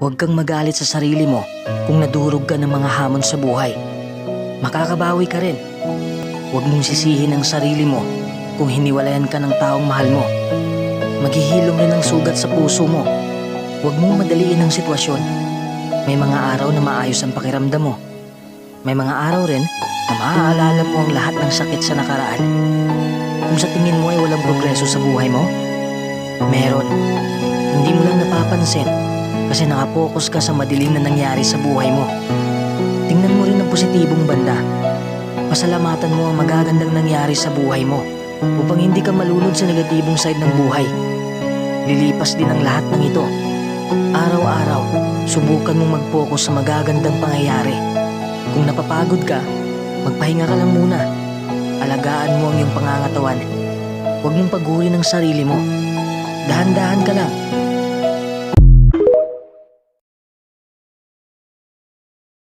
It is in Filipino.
Huwag kang magalit sa sarili mo kung nadurog ka ng mga hamon sa buhay. Makakabawi ka rin. Huwag mong sisihin ang sarili mo kung hiniwalayan ka ng taong mahal mo. Maghihilom rin ang sugat sa puso mo. Huwag mong madaliin ang sitwasyon. May mga araw na maayos ang pakiramdam mo. May mga araw rin na maaalala mo ang lahat ng sakit sa nakaraan. Kung sa tingin mo ay walang progreso sa buhay mo, meron. Hindi mo lang napapansin kasi nakapokus ka sa madilim na nangyari sa buhay mo. Tingnan mo rin ang positibong banda. Pasalamatan mo ang magagandang nangyari sa buhay mo upang hindi ka malulod sa negatibong side ng buhay. Lilipas din ang lahat ng ito. Araw-araw, subukan mong mag-focus sa magagandang pangyayari. Kung napapagod ka, magpahinga ka lang muna. Alagaan mo ang iyong pangangatawan. Huwag mong pagurin ang sarili mo. Dahan-dahan ka lang.